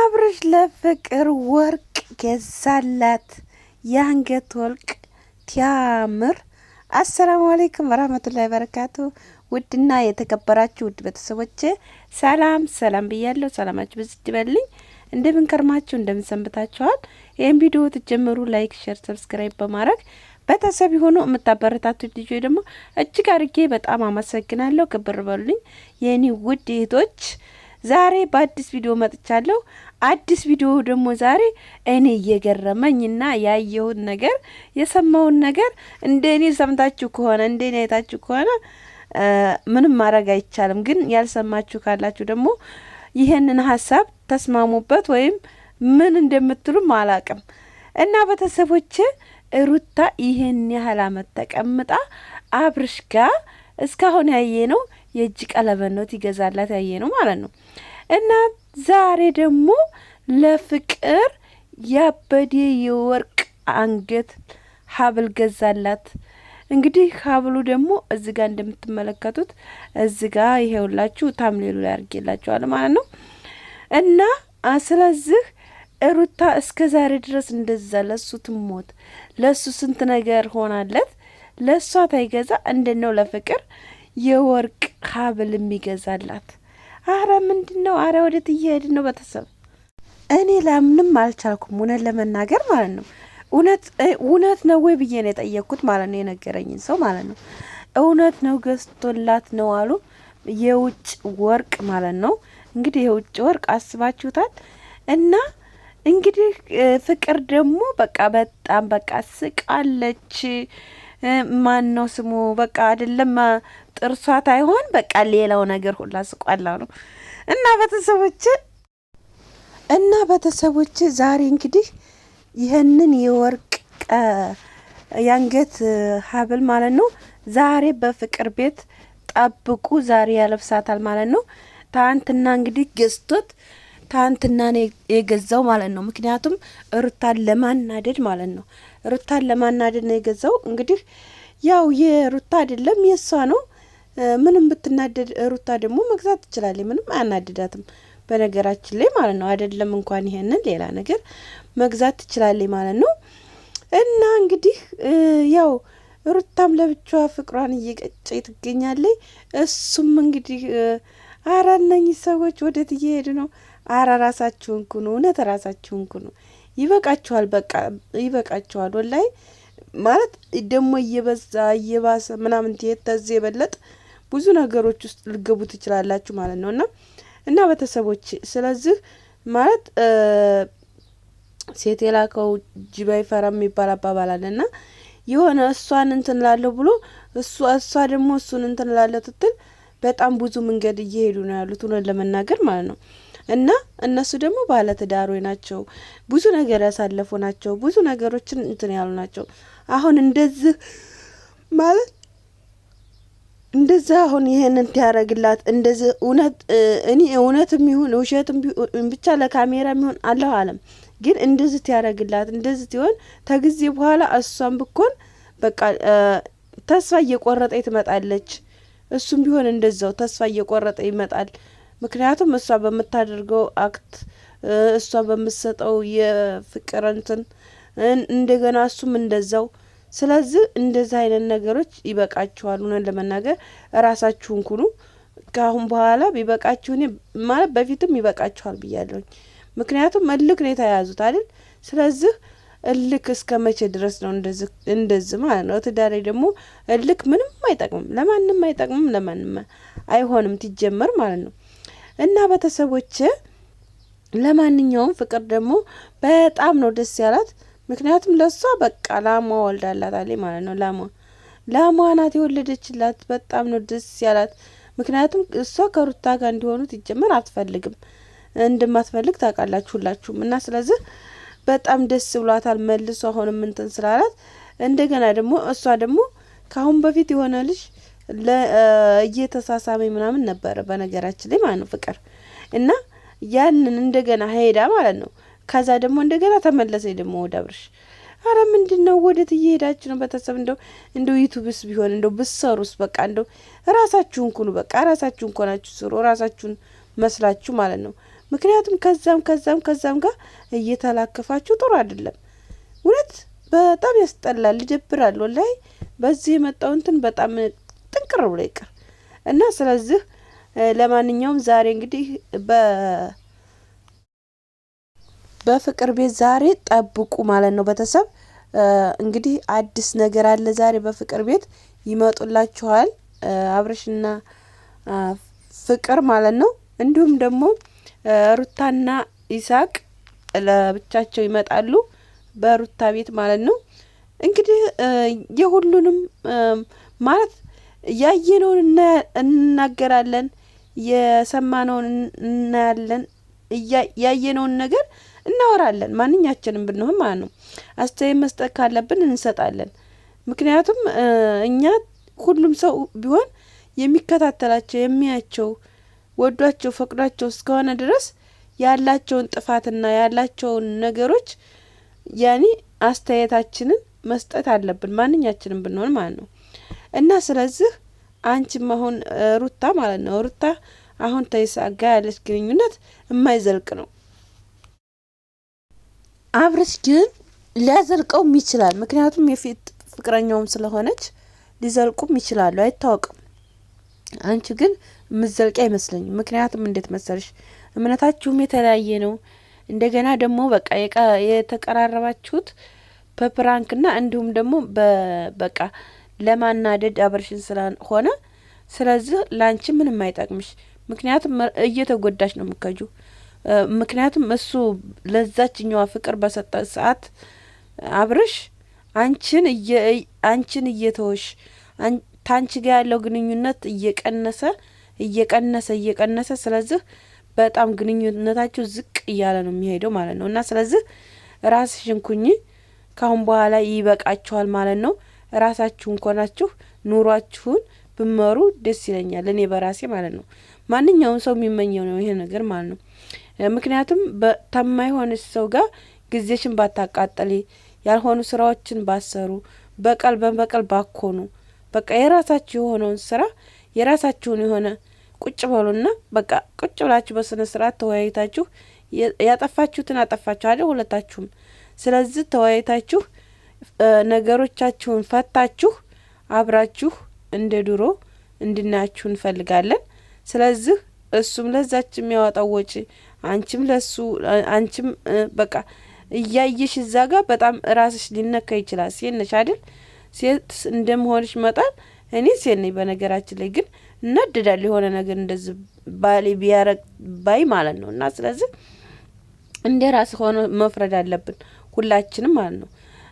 አብርሽ ለፍቅር ወርቅ ገዛላት። የአንገት ወርቅ ቲያምር። አሰላሙ አለይኩም ወራህመቱላሂ ወበረካቱ። ውድና የተከበራችሁ ውድ ቤተሰቦቼ ሰላም ሰላም ብያለሁ። ሰላማችሁ ብዙ ይበልኝ። እንደምን ከርማችሁ እንደምን ሰንብታችኋል? ይሄን ቪዲዮ ትጀምሩ ላይክ፣ ሼር፣ ሰብስክራይብ በማድረግ ቤተሰብ ሆኖ የምታበረታቱት ልጆች ደግሞ እጅግ አድርጌ በጣም አመሰግናለሁ። ክብር በሉኝ የኔ ውድ እህቶች። ዛሬ በአዲስ ቪዲዮ መጥቻለሁ። አዲስ ቪዲዮ ደግሞ ዛሬ እኔ እየገረመኝና ያየሁት ነገር የሰማውን ነገር እንደኔ ሰምታችሁ ከሆነ እንደኔ አይታችሁ ከሆነ ምንም ማድረግ አይቻልም። ግን ያልሰማችሁ ካላችሁ ደግሞ ይሄንን ሀሳብ ተስማሙበት ወይም ምን እንደምትሉም አላቅም። እና ቤተሰቦቼ ሩታ ይሄን ያህል አመት ተቀምጣ አብርሽ ጋር እስካሁን ያየነው የእጅ ቀለበት ነው ይገዛላት ያየነው ማለት ነው። እና ዛሬ ደግሞ ለፍቅር ያበደ የወርቅ አንገት ሀብል ገዛላት። እንግዲህ ሀብሉ ደግሞ እዚህ ጋር እንደምትመለከቱት እዚህ ጋር ይሄውላችሁ ታምሌሉ ላይ አድርጌላችኋለሁ ማለት ነው። እና ስለዚህ ሩታ እስከ ዛሬ ድረስ እንደዛ ለሱ ትሞት ለሱ ስንት ነገር ሆናለት ለሷ ታይገዛ እንደነው ለፍቅር የወርቅ ሀብል የሚገዛላት? አረ ምንድነው? አረ ወዴት እየሄድን ነው? ቤተሰብ እኔ ላምንም አልቻልኩም እውነት ለመናገር ማለት ነው። እውነት ነው ወይ ብዬ ነው የጠየቅኩት ማለት ነው። የነገረኝን ሰው ማለት ነው። እውነት ነው ገዝቶላት ነው አሉ። የውጭ ወርቅ ማለት ነው። እንግዲህ የውጭ ወርቅ አስባችሁታል? እና እንግዲህ ፍቅር ደግሞ በቃ በጣም በቃ ስቃለች። ማን ነው ስሙ? በቃ አይደለም ጥርሷት አይሆን በቃ ሌላው ነገር ሁላ ስቋላ ነው። እና ቤተሰቦች ዛሬ እንግዲህ ይህንን የወርቅ የአንገት ሀብል ማለት ነው ዛሬ በፍቅር ቤት ጠብቁ። ዛሬ ያለብሳታል ማለት ነው። ታንትና እንግዲህ ገዝቶት ታንትና ነው የገዛው ማለት ነው። ምክንያቱም ሩታን ለማናደድ ማለት ነው። ሩታን ለማናደድ ነው የገዛው። እንግዲህ ያው የሩታ አይደለም የሷ ነው። ምንም ብትናደድ ሩታ ደግሞ መግዛት ትችላለች። ምንም አያናድዳትም በነገራችን ላይ ማለት ነው። አይደለም እንኳን ይሄንን ሌላ ነገር መግዛት ትችላለች ማለት ነው። እና እንግዲህ ያው ሩታም ለብቻዋ ፍቅሯን እየቀጨ ትገኛለች። እሱም እንግዲህ አረ እነኚህ ሰዎች ወዴት እየሄዱ ነው? አረ ራሳችሁን ኩኑ፣ እውነት ራሳችሁን ኩኑ። ይበቃችኋል፣ በቃ ይበቃችኋል። ወላሂ ማለት ደግሞ እየበዛ እየባሰ ምናምን ተዚህ የበለጥ ብዙ ነገሮች ውስጥ ልገቡ ትችላላችሁ ማለት ነው። እና ቤተሰቦች ስለዚህ ማለት ሴት የላከው ጅብ አይፈራም የሚባል አባባል አለና የሆነ እሷን እንትን ላለሁ ብሎ እሷ ደግሞ እሱን እንትን ላለሁ ትትል በጣም ብዙ መንገድ እየሄዱ ነው ያሉት እውነት ለመናገር ማለት ነው። እና እነሱ ደግሞ ባለ ትዳሮች ናቸው። ብዙ ነገር ያሳለፉ ናቸው። ብዙ ነገሮችን እንትን ያሉ ናቸው። አሁን እንደዚህ ማለት እንደዛ አሁን ይሄንን ያረግላት እንደዚህ እውነትም ይሁን ውሸትም ብቻ ለካሜራ ይሁን አላህ አለም ግን እንደዚህ ያረግላት እንደዚህ ሲሆን ተጊዜ በኋላ እሷም ብኮን በቃ ተስፋ እየቆረጠ ትመጣለች። እሱም ቢሆን እንደዛው ተስፋ እየቆረጠ ይመጣል። ምክንያቱም እሷ በምታደርገው አክት እሷ በምትሰጠው የፍቅር እንትን እንደገና እሱም እንደዛው። ስለዚህ እንደዚህ አይነት ነገሮች ይበቃችኋል። ሆነን ለመናገር ራሳችሁን ኩኑ። ካሁን በኋላ ቢበቃችሁ ማለት በፊትም ይበቃችኋል ብያለሁ። ምክንያቱም እልክ ነው የተያዙት አይደል? ስለዚህ እልክ እስከ መቼ ድረስ ነው እንደዚህ ማለት ነው? ትዳሬ ደግሞ እልክ ምንም አይጠቅምም፣ ለማንም አይጠቅምም፣ ለማንም አይሆንም ትጀመር ማለት ነው። እና ቤተሰቦች ለማንኛውም ፍቅር ደግሞ በጣም ነው ደስ ያላት። ምክንያቱም ለሷ በቃ ላሟ ወልዳላታለች ማለት ነው። ላሟ ናት የወለደችላት። በጣም ነው ደስ ያላት። ምክንያቱም እሷ ከሩታ ጋር እንዲሆኑ ትጀመር አትፈልግም፣ እንደማትፈልግ ታውቃላችሁ ሁላችሁም። እና ስለዚህ በጣም ደስ ብሏታል መልሶ አሁንም እንትን ስላላት። እንደገና ደግሞ እሷ ደግሞ ካሁን በፊት የሆነ ልጅ እየተሳሳመኝ ምናምን ነበረ በነገራችን ላይ ማለት ነው ፍቅር። እና ያንን እንደገና ሄዳ ማለት ነው። ከዛ ደግሞ እንደገና ተመለሰ ደግሞ ወደ አብርሽ። አረ ምንድነው? ወዴት እየሄዳችሁ ነው? ቤተሰብ እንደው ዩቲዩብስ ቢሆን እንደው ብትሰሩስ በቃ እንደው ራሳችሁን ኩኑ። በቃ ራሳችሁን ኮናችሁ ስሩ። ራሳችሁን መስላችሁ ማለት ነው። ምክንያቱም ከዛም ጋር እየተላከፋችሁ ጥሩ አይደለም። እውነት በጣም ያስጠላል፣ ይደብራል። ወላሂ በዚህ የመጣው እንትን በጣም ጥንቅር ብሎ ይቀር እና ስለዚህ ለማንኛውም ዛሬ እንግዲህ በፍቅር ቤት ዛሬ ጠብቁ ማለት ነው። ቤተሰብ እንግዲህ አዲስ ነገር አለ ዛሬ በፍቅር ቤት ይመጡላችኋል፣ አብርሽና ፍቅር ማለት ነው። እንዲሁም ደግሞ ሩታና ይሳቅ ለብቻቸው ይመጣሉ በሩታ ቤት ማለት ነው። እንግዲህ የሁሉንም ማለት ያየነውን እናገራለን፣ የሰማነውን እናያለን፣ ያየነውን ነገር እናወራለን። ማንኛችንም ብንሆን ማለት ነው። አስተያየት መስጠት ካለብን እንሰጣለን። ምክንያቱም እኛ ሁሉም ሰው ቢሆን የሚከታተላቸው የሚያቸው ወዷቸው ፈቅዷቸው እስከሆነ ድረስ ያላቸውን ጥፋትና ያላቸውን ነገሮች ያኔ አስተያየታችንን መስጠት አለብን ማንኛችንም ብንሆን ማለት ነው። እና ስለዚህ አንቺም አሁን ሩታ ማለት ነው ሩታ አሁን ተይሳቅ ጋር ያለች ግንኙነት የማይዘልቅ ነው። አብርሽ ግን ሊያዘልቀውም ይችላል። ምክንያቱም የፊት ፍቅረኛውም ስለሆነች ሊዘልቁም ይችላሉ፣ አይታወቅም። አንቺ ግን የምትዘልቂ አይመስለኝም። ምክንያቱም እንዴት መሰልሽ እምነታችሁም የተለያየ ነው። እንደገና ደግሞ በቃ የተቀራረባችሁት በፕራንክና እንዲሁም ደግሞ በቃ ለማናደድ አብርሽን ስለሆነ ስለዚህ ላንቺ ምንም አይጠቅምሽ። ምክንያቱም እየተጎዳሽ ነው ምከጁ። ምክንያቱም እሱ ለዛችኛዋ ፍቅር በሰጠ ሰዓት አብርሽ አንቺን እየተወሽ ታንቺ ጋር ያለው ግንኙነት እየቀነሰ ስለዚህ በጣም ግንኙነታችሁ ዝቅ እያለ ነው የሚሄደው ማለት ነው። እና ስለዚህ ራስሽን ኩኝ፣ ካሁን በኋላ ይበቃችኋል ማለት ነው። ራሳችሁን ኮናችሁ ኑሯችሁን ብመሩ ደስ ይለኛል እኔ በራሴ ማለት ነው። ማንኛውም ሰው የሚመኘው ነው ይሄ ነገር ማለት ነው። ምክንያቱም ተማይሆንሽ ሰው ጋር ጊዜሽን ባታቃጠሊ፣ ያልሆኑ ስራዎችን ባሰሩ፣ በቀል ባኮኑ፣ በቃ የራሳችሁ የሆነውን ስራ የራሳችሁን የሆነ ቁጭ በሉና በቃ ቁጭ ብላችሁ በስነ ስርዓት ተወያይታችሁ ያጠፋችሁትን አጠፋችሁ አይደል ሁለታችሁም። ስለዚህ ተወያይታችሁ ነገሮቻችሁን ፈታችሁ አብራችሁ እንደ ድሮ እንድናያችሁ እንፈልጋለን። ስለዚህ እሱም ለዛች የሚያወጣው ወጪ አንቺም ለሱ አንቺም በቃ እያየሽ እዛ ጋር በጣም ራስሽ ሊነካ ይችላል። ሴት ነሽ አይደል? ሴት እንደመሆንሽ መጣል እኔ ሴት ነኝ በነገራችን ላይ ግን እናደዳለሁ የሆነ ነገር እንደዚህ ባሌ ቢያረግ ባይ ማለት ነው። እና ስለዚህ እንደ ራስ ሆኖ መፍረድ አለብን ሁላችንም ማለት ነው።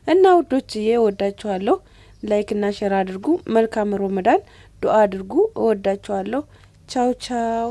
እና ውዶችዬ እወዳችኋለሁ። ላይክ እና ሼር አድርጉ። መልካም ረመዳን ዱአ አድርጉ። እወዳችኋለሁ። ቻው ቻው።